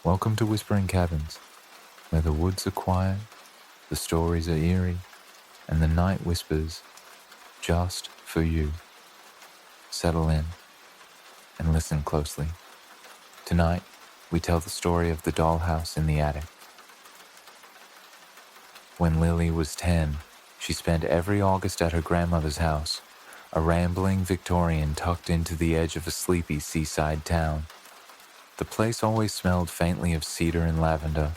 Welcome to Whispering Cabins, where the woods are quiet, the stories are eerie, and the night whispers just for you. Settle in and listen closely. Tonight, we tell the story of the dollhouse in the attic. When Lily was 10, she spent every August at her grandmother's house, a rambling Victorian tucked into the edge of a sleepy seaside town. The place always smelled faintly of cedar and lavender,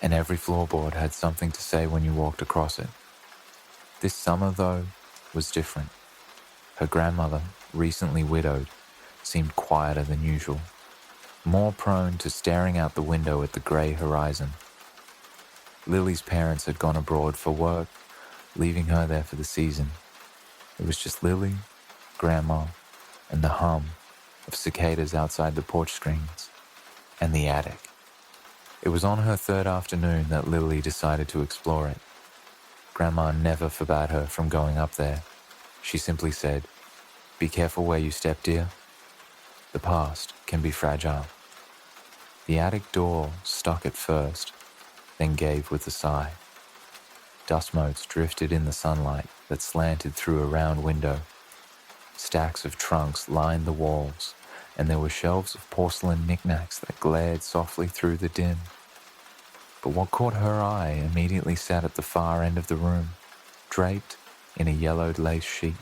and every floorboard had something to say when you walked across it. This summer, though, was different. Her grandmother, recently widowed, seemed quieter than usual, more prone to staring out the window at the grey horizon. Lily's parents had gone abroad for work, leaving her there for the season. It was just Lily, Grandma, and the hum of cicadas outside the porch screens, and the attic. It was on her third afternoon that Lily decided to explore it. Grandma never forbade her from going up there. She simply said, "Be careful where you step, dear. The past can be fragile." The attic door stuck at first, then gave with a sigh. Dust motes drifted in the sunlight that slanted through a round window. Stacks of trunks lined the walls, and there were shelves of porcelain knickknacks that glared softly through the dim. But what caught her eye immediately sat at the far end of the room, draped in a yellowed lace sheet.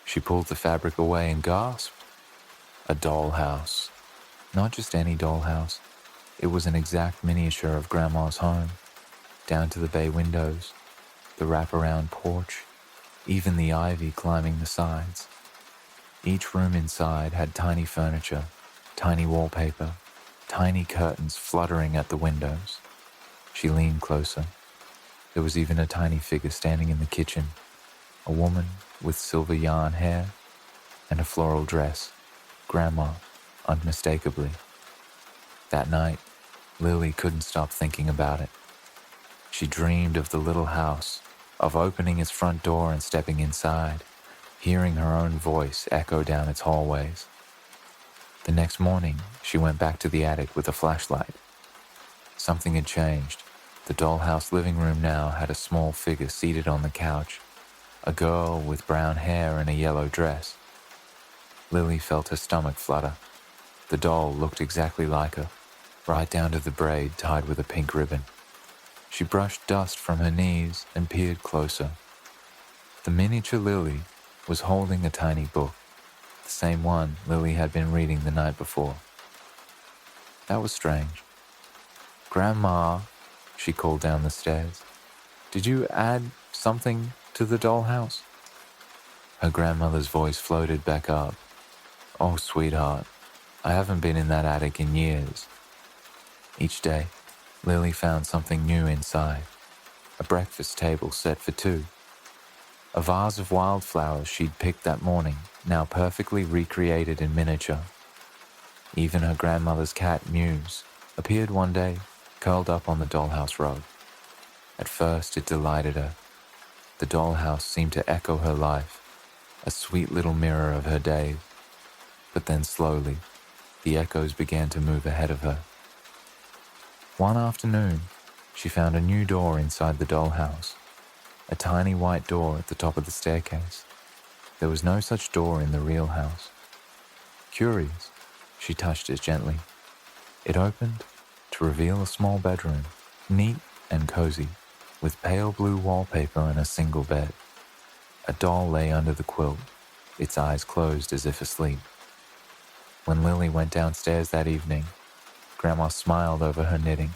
She pulled the fabric away and gasped. A dollhouse. Not just any dollhouse. It was an exact miniature of Grandma's home, down to the bay windows, the wraparound porch, even the ivy climbing the sides. Each room inside had tiny furniture, tiny wallpaper, tiny curtains fluttering at the windows. She leaned closer. There was even a tiny figure standing in the kitchen, a woman with silver yarn hair and a floral dress, Grandma, unmistakably. That night, Lily couldn't stop thinking about it. She dreamed of the little house, of opening its front door and stepping inside, hearing her own voice echo down its hallways. The next morning, she went back to the attic with a flashlight. Something had changed. The dollhouse living room now had a small figure seated on the couch, a girl with brown hair and a yellow dress. Lily felt her stomach flutter. The doll looked exactly like her, right down to the braid tied with a pink ribbon. She brushed dust from her knees and peered closer. The miniature Lily was holding a tiny book, the same one Lily had been reading the night before. That was strange. "Grandma," she called down the stairs, "did you add something to the dollhouse?" Her grandmother's voice floated back up. "Oh, sweetheart, I haven't been in that attic in years." Each day, Lily found something new inside. A breakfast table set for two. A vase of wildflowers she'd picked that morning, now perfectly recreated in miniature. Even her grandmother's cat, Muse, appeared one day, curled up on the dollhouse rug. At first, it delighted her. The dollhouse seemed to echo her life, a sweet little mirror of her days. But then slowly, the echoes began to move ahead of her. One afternoon, she found a new door inside the dollhouse, a tiny white door at the top of the staircase. There was no such door in the real house. Curious, she touched it gently. It opened to reveal a small bedroom, neat and cozy, with pale blue wallpaper and a single bed. A doll lay under the quilt, its eyes closed as if asleep. When Lily went downstairs that evening, Grandma smiled over her knitting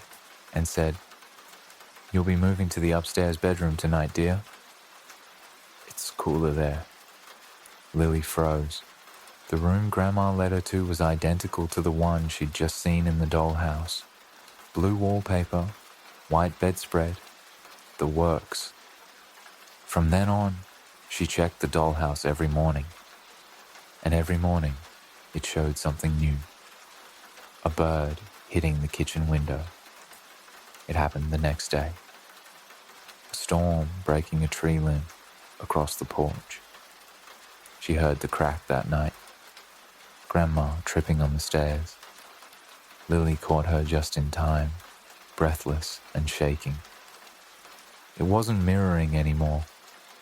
and said, "You'll be moving to the upstairs bedroom tonight, dear." "It's cooler there." Lily froze. The room Grandma led her to was identical to the one she'd just seen in the dollhouse. Blue wallpaper, white bedspread, the works. From then on, she checked the dollhouse every morning. And every morning, it showed something new. A bird hitting the kitchen window. It happened the next day. A storm breaking a tree limb across the porch. She heard the crack that night. Grandma tripping on the stairs. Lily caught her just in time, breathless and shaking. It wasn't mirroring anymore,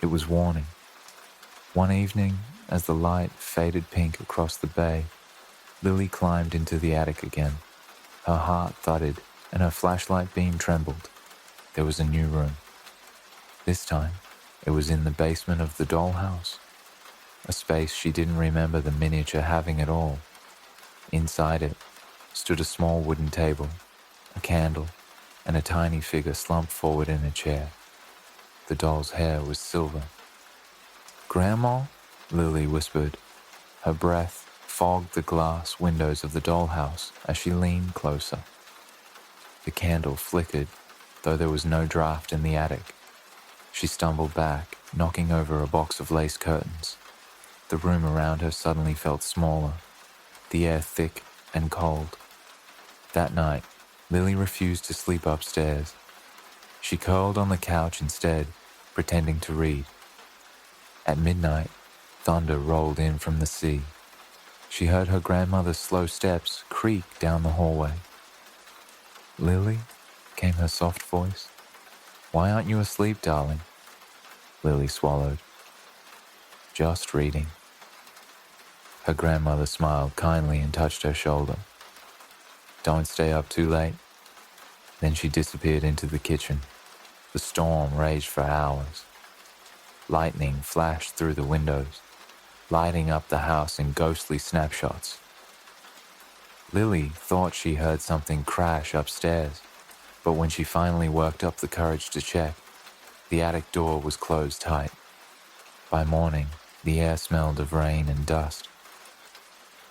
it was warning. One evening, as the light faded pink across the bay, Lily climbed into the attic again. Her heart thudded and her flashlight beam trembled. There was a new room. This time, it was in the basement of the dollhouse, a space she didn't remember the miniature having at all. Inside it stood a small wooden table, a candle, and a tiny figure slumped forward in a chair. The doll's hair was silver. "Grandma?" Lily whispered. Her breath fogged the glass windows of the dollhouse as she leaned closer. The candle flickered, though there was no draft in the attic. She stumbled back, knocking over a box of lace curtains. The room around her suddenly felt smaller, the air thick and cold. That night, Lily refused to sleep upstairs. She curled on the couch instead, pretending to read. At midnight, thunder rolled in from the sea. She heard her grandmother's slow steps creak down the hallway. "Lily?" came her soft voice. "Why aren't you asleep, darling?" Lily swallowed. "Just reading." Her grandmother smiled kindly and touched her shoulder. "Don't stay up too late." Then she disappeared into the kitchen. The storm raged for hours. Lightning flashed through the windows, lighting up the house in ghostly snapshots. Lily thought she heard something crash upstairs, but when she finally worked up the courage to check, the attic door was closed tight. By morning, the air smelled of rain and dust.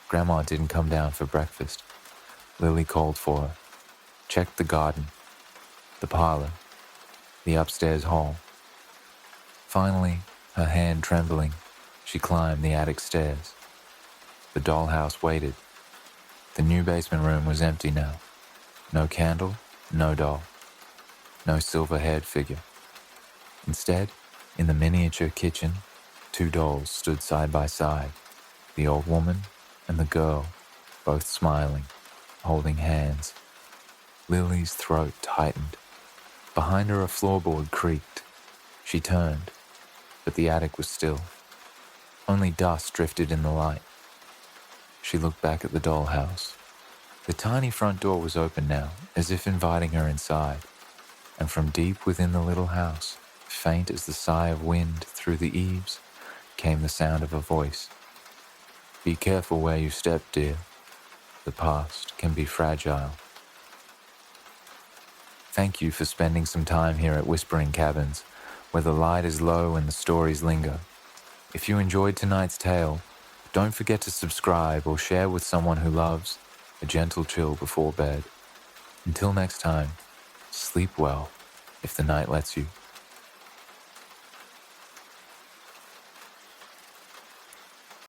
Grandma didn't come down for breakfast. Lily called for her, checked the garden, the parlor, the upstairs hall. Finally, her hand trembling, she climbed the attic stairs. The dollhouse waited. The new basement room was empty now. No candle, no doll, no silver-haired figure. Instead, in the miniature kitchen, two dolls stood side by side, the old woman and the girl, both smiling, holding hands. Lily's throat tightened. Behind her a floorboard creaked. She turned, but the attic was still. Only dust drifted in the light. She looked back at the dollhouse. The tiny front door was open now, as if inviting her inside, and from deep within the little house, faint as the sigh of wind through the eaves, came the sound of a voice. "Be careful where you step, dear. The past can be fragile." Thank you for spending some time here at Whispering Cabins, where the light is low and the stories linger. If you enjoyed tonight's tale, don't forget to subscribe or share with someone who loves a gentle chill before bed. Until next time, sleep well if the night lets you.